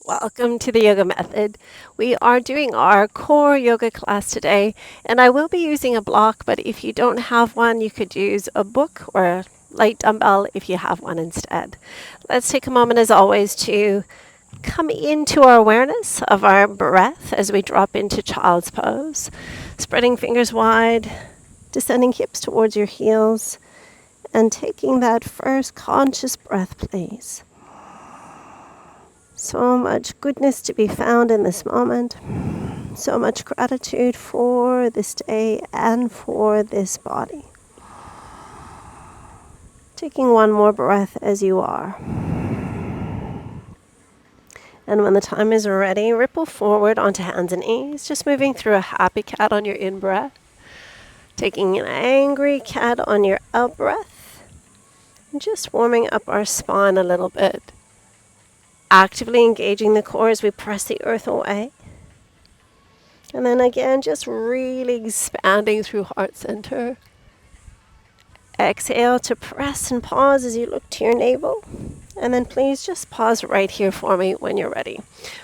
Welcome to the yoga method. We are doing our core yoga class today, and I will be using a block, but if you don't have one, you could use a book or a light dumbbell if you have one instead. Let's take a moment, as always, to come into our awareness of our breath as we drop into child's pose. Spreading fingers wide, descending hips towards your heels, and taking that first conscious breath, please. So much goodness to be found in this moment. So much gratitude for this day and for this body. Taking one more breath as you are. And when the time is ready, ripple forward onto hands and knees, just moving through a happy cat on your in-breath. Taking an angry cat on your out-breath. And just warming up our spine a little bit. Actively engaging the core as we press the earth away. And then again, just really expanding through heart center. Exhale to press and pause as you look to your navel. And then please just pause right here for me when you're ready.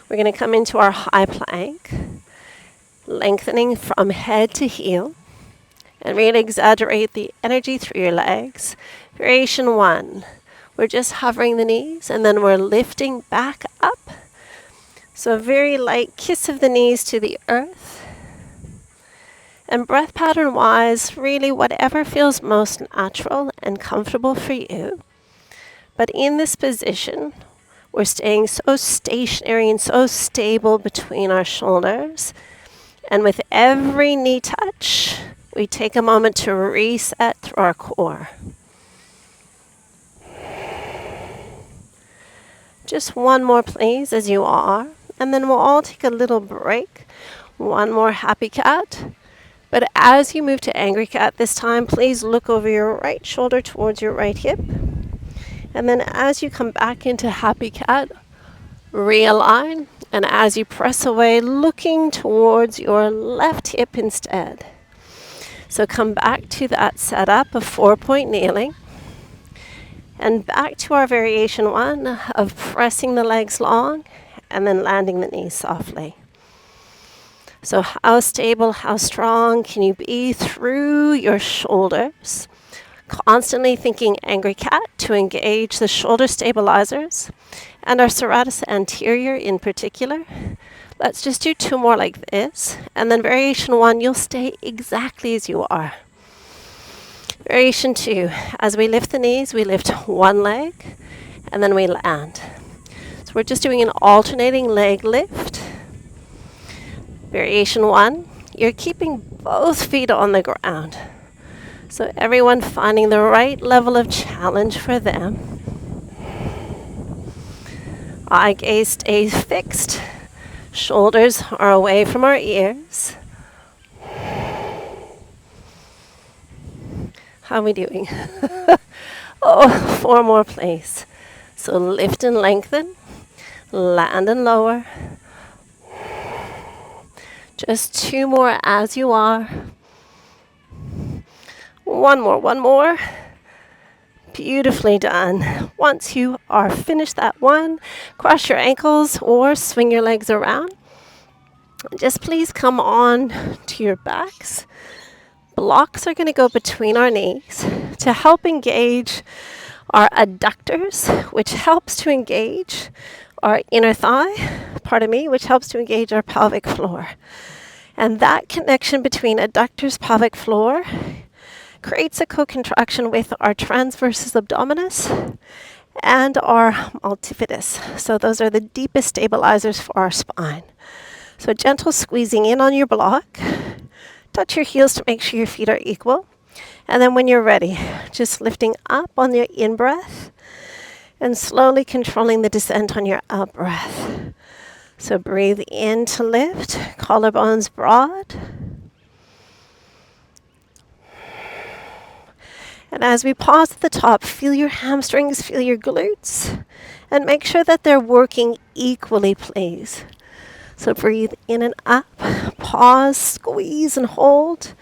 We're going to come into our high plank, lengthening from head to heel. And really exaggerate the energy through your legs. Variation 1. We're just hovering the knees, and then we're lifting back up. So a very light kiss of the knees to the earth. And breath pattern wise, really whatever feels most natural and comfortable for you. But in this position, we're staying so stationary and so stable between our shoulders. And with every knee touch, we take a moment to reset through our core. Just one more, please, as you are. And then we'll all take a little break. One more happy cat. But as you move to angry cat this time, please look over your right shoulder towards your right hip. And then as you come back into happy cat, realign. And as you press away, looking towards your left hip instead. So come back to that setup of 4-point kneeling. And back to our variation 1 of pressing the legs long and then landing the knees softly. So how stable, how strong can you be through your shoulders? Constantly thinking angry cat to engage the shoulder stabilizers and our serratus anterior in particular. Let's just do 2 more like this. And then variation 1, you'll stay exactly as you are. Variation 2, as we lift the knees, we lift one leg and then we land. So we're just doing an alternating leg lift. Variation 1, you're keeping both feet on the ground. So everyone finding the right level of challenge for them. Eye gaze stays fixed. Shoulders are away from our ears. How are we doing? 4 more, please. So lift and lengthen, land and lower. Just 2 more as you are. One more. Beautifully done. Once you are finished that one, cross your ankles or swing your legs around. Just please come on to your backs. Blocks are going to go between our knees to help engage our adductors, which helps to engage our inner thigh, which helps to engage our pelvic floor. And that connection between adductors, pelvic floor, creates a co-contraction with our transversus abdominis and our multifidus. So those are the deepest stabilizers for our spine. So gentle squeezing in on your block. Touch your heels to make sure your feet are equal. And then when you're ready, just lifting up on your in-breath and slowly controlling the descent on your out-breath. So breathe in to lift, collarbones broad. And as we pause at the top, feel your hamstrings, feel your glutes, and make sure that they're working equally, please. So breathe in and up, pause, squeeze and hold,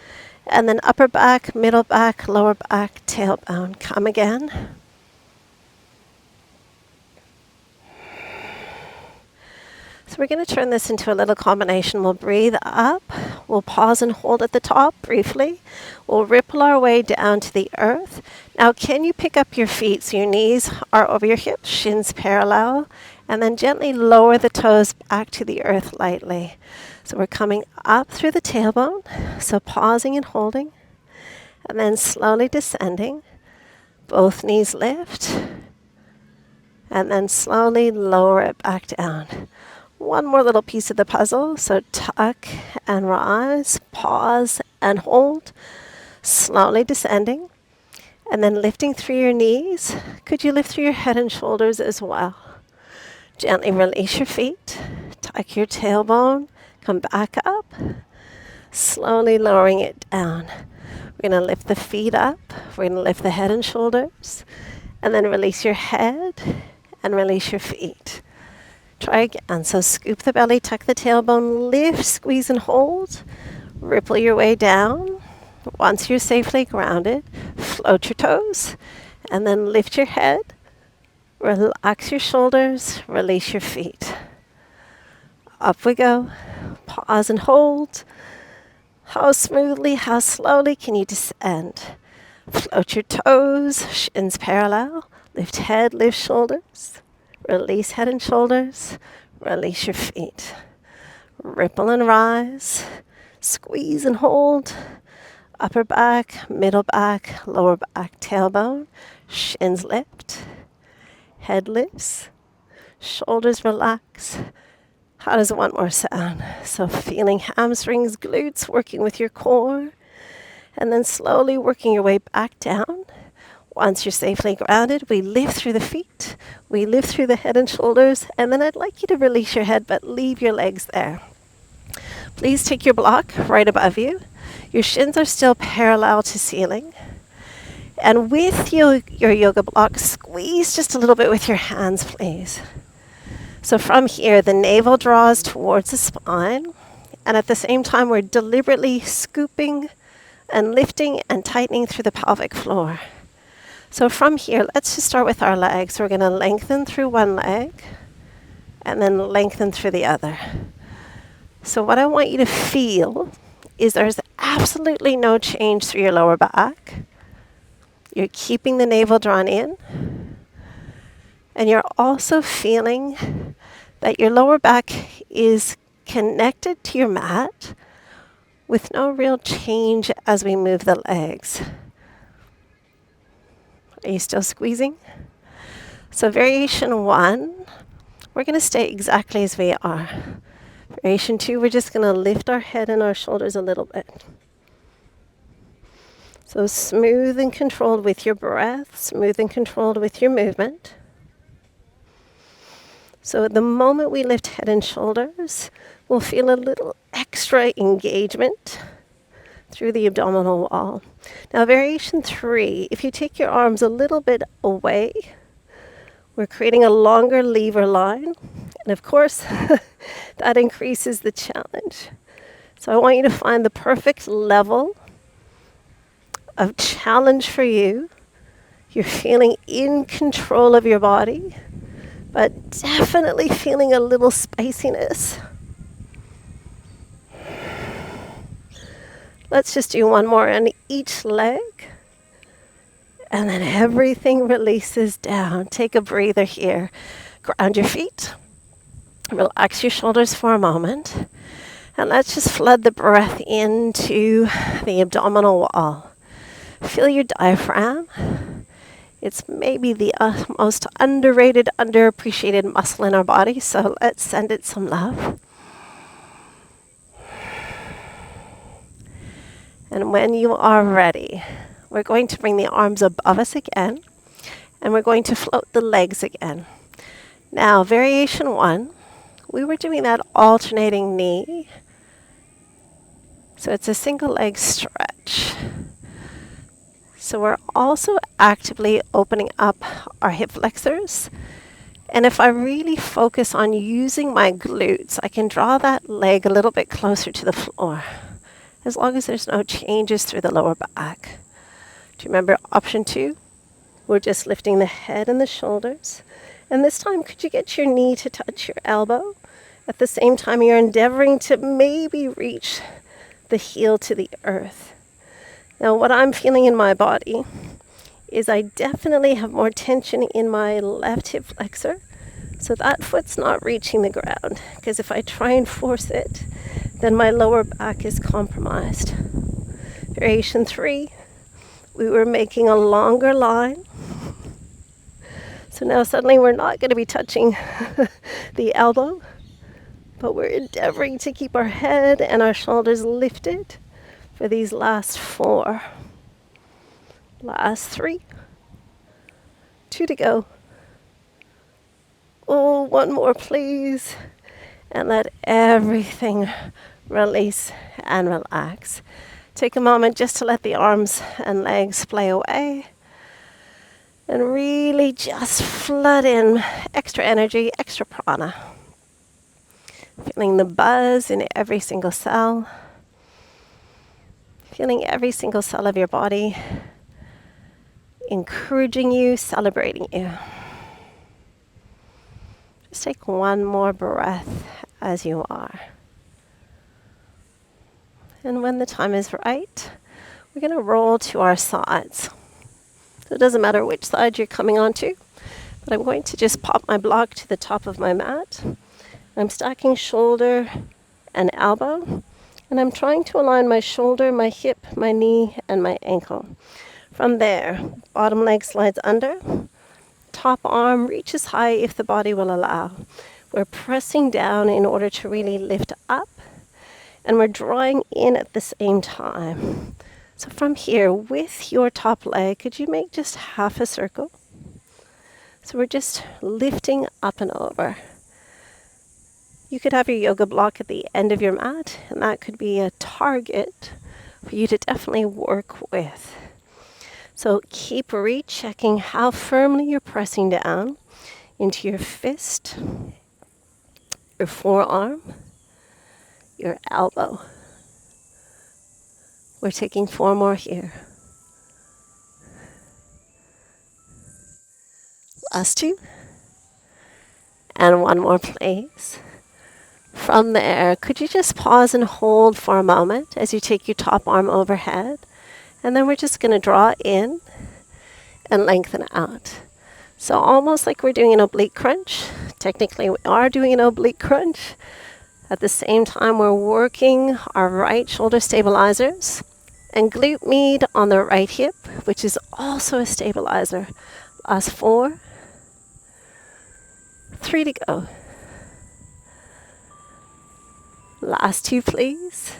and then upper back, middle back, lower back, tailbone. Come again. So we're going to turn this into a little combination. We'll breathe up. We'll pause and hold at the top briefly. We'll ripple our way down to the earth. Now, can you pick up your feet so your knees are over your hips, shins parallel, and then gently lower the toes back to the earth lightly. So we're coming up through the tailbone, so pausing and holding, and then slowly descending. Both knees lift, and then slowly lower it back down. One more little piece of the puzzle, so tuck and rise, pause and hold, slowly descending, and then lifting through your knees. Could you lift through your head and shoulders as well? Gently release your feet, tuck your tailbone, come back up, slowly lowering it down. We're going to lift the feet up, we're going to lift the head and shoulders, and then release your head and release your feet. Try again. So scoop the belly, tuck the tailbone, lift, squeeze and hold. Ripple your way down. Once you're safely grounded, float your toes and then lift your head. Relax your shoulders, release your feet. Up we go. Pause and hold. How smoothly, how slowly can you descend? Float your toes, shins parallel. Lift head, lift shoulders. Release head and shoulders. Release your feet. Ripple and rise. Squeeze and hold. Upper back, middle back, lower back, tailbone. Shins lift. Head lifts. Shoulders relax. How does one more sound? So feeling hamstrings, glutes, working with your core. And then slowly working your way back down. Once you're safely grounded, we lift through the feet, we lift through the head and shoulders, and then I'd like you to release your head, but leave your legs there. Please take your block right above you. Your shins are still parallel to ceiling. And with your yoga block, squeeze just a little bit with your hands, please. So from here, the navel draws towards the spine, and at the same time, we're deliberately scooping and lifting and tightening through the pelvic floor. So from here, let's just start with our legs. We're going to lengthen through one leg and then lengthen through the other. So what I want you to feel is there's absolutely no change through your lower back. You're keeping the navel drawn in. And you're also feeling that your lower back is connected to your mat with no real change as we move the legs. Are you still squeezing? So variation 1, we're going to stay exactly as we are. Variation 2, we're just going to lift our head and our shoulders a little bit. So smooth and controlled with your breath, smooth and controlled with your movement. So at the moment we lift head and shoulders, we'll feel a little extra engagement through the abdominal wall. Now variation 3, if you take your arms a little bit away, we're creating a longer lever line. And of course, that increases the challenge. So I want you to find the perfect level of challenge for you. You're feeling in control of your body, but definitely feeling a little spiciness. Let's just do one more on each leg. And then everything releases down. Take a breather here. Ground your feet. Relax your shoulders for a moment. And let's just flood the breath into the abdominal wall. Feel your diaphragm. It's maybe the most underrated, underappreciated muscle in our body, so let's send it some love. And when you are ready, we're going to bring the arms above us again, and we're going to float the legs again. Now, variation 1, we were doing that alternating knee. So it's a single leg stretch. So we're also actively opening up our hip flexors. And if I really focus on using my glutes, I can draw that leg a little bit closer to the floor, as long as there's no changes through the lower back. Do you remember option 2? We're just lifting the head and the shoulders. And this time, could you get your knee to touch your elbow? At the same time, you're endeavoring to maybe reach the heel to the earth. Now, what I'm feeling in my body is I definitely have more tension in my left hip flexor. So that foot's not reaching the ground, because if I try and force it, then my lower back is compromised. Variation 3, we were making a longer line. So now suddenly we're not going to be touching the elbow, but we're endeavoring to keep our head and our shoulders lifted for these last 4. Last 3. 2 to go. Oh, 1 more, please. And let everything release and relax. Take a moment just to let the arms and legs play away. And really just flood in extra energy, extra prana. Feeling the buzz in every single cell. Feeling every single cell of your body. Encouraging you, celebrating you. Just take 1 more breath as you are. And when the time is right, we're going to roll to our sides. So it doesn't matter which side you're coming onto, but I'm going to just pop my block to the top of my mat. I'm stacking shoulder and elbow, and I'm trying to align my shoulder, my hip, my knee, and my ankle. From there, bottom leg slides under. Top arm reaches high if the body will allow. We're pressing down in order to really lift up, and we're drawing in at the same time. So from here, with your top leg, could you make just half a circle? So we're just lifting up and over. You could have your yoga block at the end of your mat, and that could be a target for you to definitely work with. So keep rechecking how firmly you're pressing down into your fist, your forearm, your elbow. We're taking 4 more here. Last 2. And 1 more, please. From there, could you just pause and hold for a moment as you take your top arm overhead? And then we're just going to draw in and lengthen out. So almost like we're doing an oblique crunch. Technically, we are doing an oblique crunch. At the same time, we're working our right shoulder stabilizers and glute med on the right hip, which is also a stabilizer. Last 4. 3 to go. Last 2, please.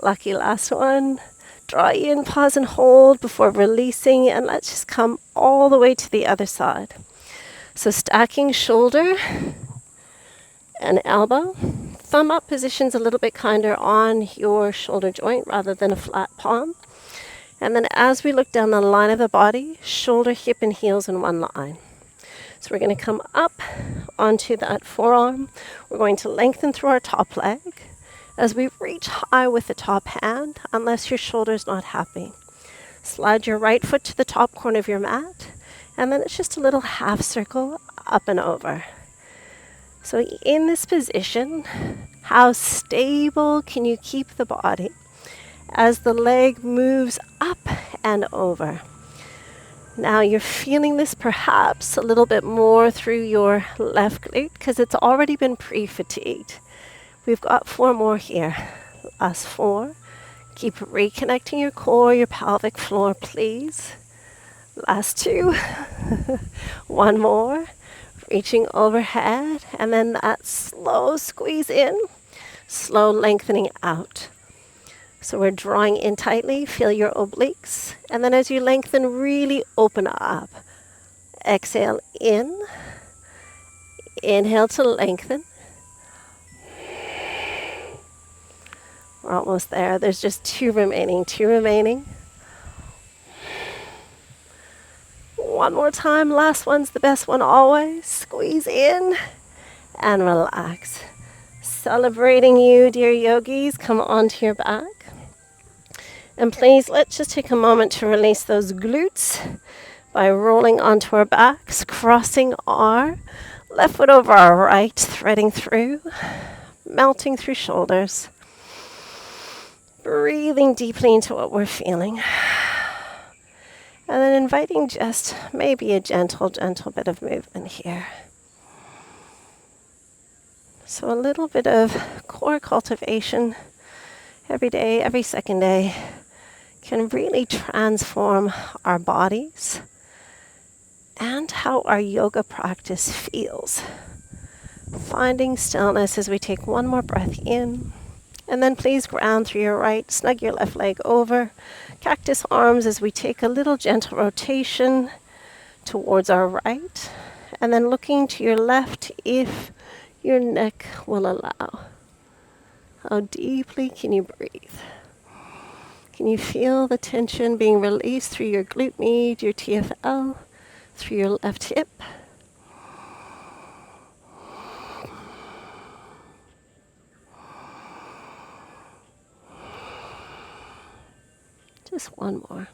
Lucky last one. Draw in, pause and hold before releasing, and let's just come all the way to the other side. So stacking shoulder and elbow. Thumb up position's a little bit kinder on your shoulder joint rather than a flat palm. And then as we look down the line of the body, shoulder, hip, and heels in one line. So we're going to come up onto that forearm. We're going to lengthen through our top leg as we reach high with the top hand, unless your shoulder's not happy. Slide your right foot to the top corner of your mat, and then it's just a little half circle up and over. So in this position, how stable can you keep the body as the leg moves up and over? Now you're feeling this perhaps a little bit more through your left glute because it's already been pre-fatigued. We've got 4 more here. Last 4. Keep reconnecting your core, your pelvic floor, please. Last 2. 1 more. Reaching overhead, and then that slow squeeze in, slow lengthening out. So we're drawing in tightly, feel your obliques, and then as you lengthen, really open up. Exhale in, inhale to lengthen. We're almost there. There's just 2 remaining, 2 remaining. 1 more time, last one's the best one always. Squeeze in and relax. Celebrating you, dear yogis. Come onto your back. And please, let's just take a moment to release those glutes by rolling onto our backs, crossing our Left foot over our right, threading through, melting through shoulders. Breathing deeply into what we're feeling. And then inviting just maybe a gentle bit of movement here. So a little bit of core cultivation every day, every second day can really transform our bodies and how our yoga practice feels. Finding stillness as we take one more breath in. And then please ground through your right, snug your left leg over. Cactus arms as we take a little gentle rotation towards our right. And then looking to your left if your neck will allow. How deeply can you breathe? Can you feel the tension being released through your glute med, your TFL, through your left hip? Just one more.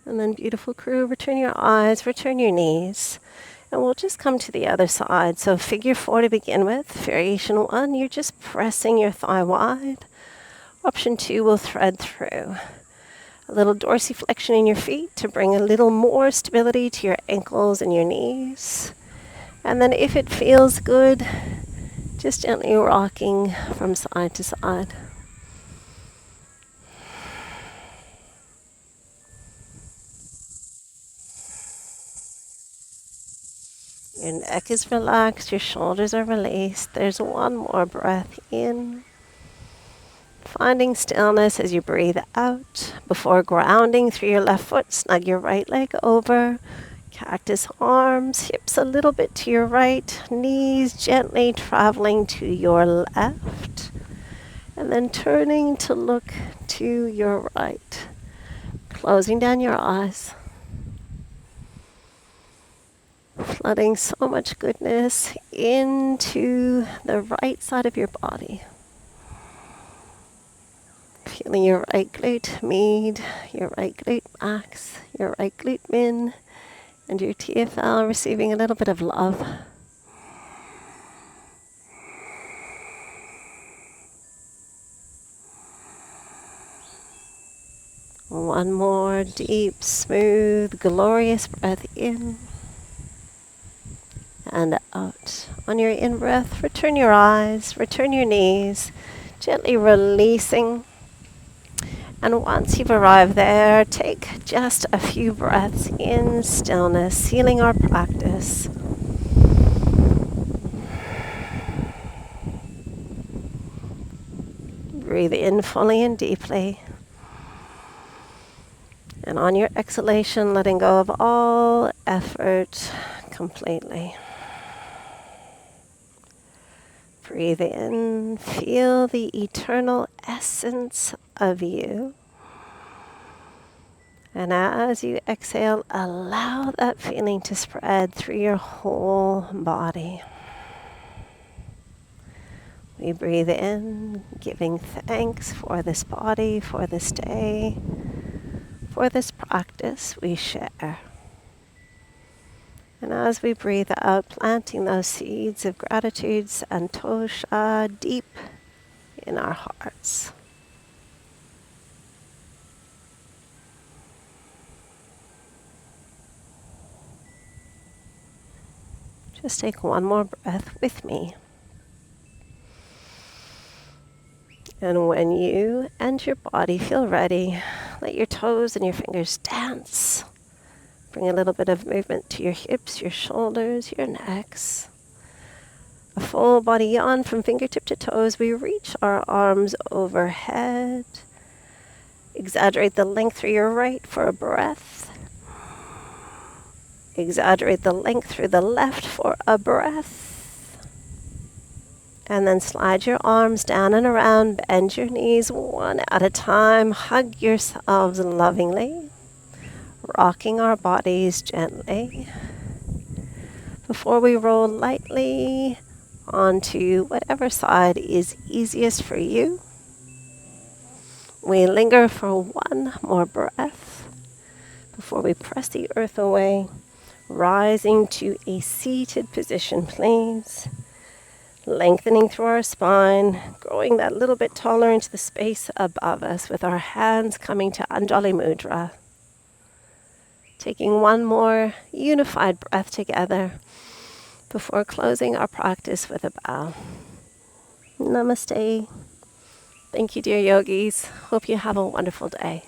And then beautiful crew, return your eyes, return your knees. And we'll just come to the other side. So figure 4 to begin with. Variation 1, you're just pressing your thigh wide. Option 2 will thread through. A little dorsiflexion in your feet to bring a little more stability to your ankles and your knees. And then if it feels good, just gently rocking from side to side. Your neck is relaxed, your shoulders are released. There's one more breath in. Finding stillness as you breathe out. Before grounding through your left foot, snug your right leg over. Cactus arms, hips a little bit to your right. Knees gently traveling to your left. And then turning to look to your right. Closing down your eyes. Flooding so much goodness into the right side of your body. Feeling your right glute med, your right glute max, your right glute min, and your TFL receiving a little bit of love. One more deep, smooth, glorious breath in. And out. On your in-breath, return your eyes, return your knees, gently releasing. And once you've arrived there, take just a few breaths in stillness, sealing our practice. Breathe in fully and deeply. And on your exhalation, letting go of all effort completely. Breathe in, feel the eternal essence of you. And as you exhale, allow that feeling to spread through your whole body. We breathe in, giving thanks for this body, for this day, for this practice we share. And as we breathe out, planting those seeds of gratitude, santosha, deep in our hearts. Just take one more breath with me. And when you and your body feel ready, let your toes and your fingers dance. Bring a little bit of movement to your hips, your shoulders, your necks. A full body yawn from fingertip to toes. We reach our arms overhead. Exaggerate the length through your right for a breath. Exaggerate the length through the left for a breath. And then slide your arms down and around. Bend your knees one at a time. Hug yourselves lovingly. Rocking our bodies gently. Before we roll lightly onto whatever side is easiest for you, we linger for one more breath before we press the earth away, Rising to a seated position, please. Lengthening through our spine, growing that little bit taller into the space above us with our hands coming to Anjali Mudra. Taking one more unified breath together before closing our practice with a bow. Namaste. Thank you, dear yogis. Hope you have a wonderful day.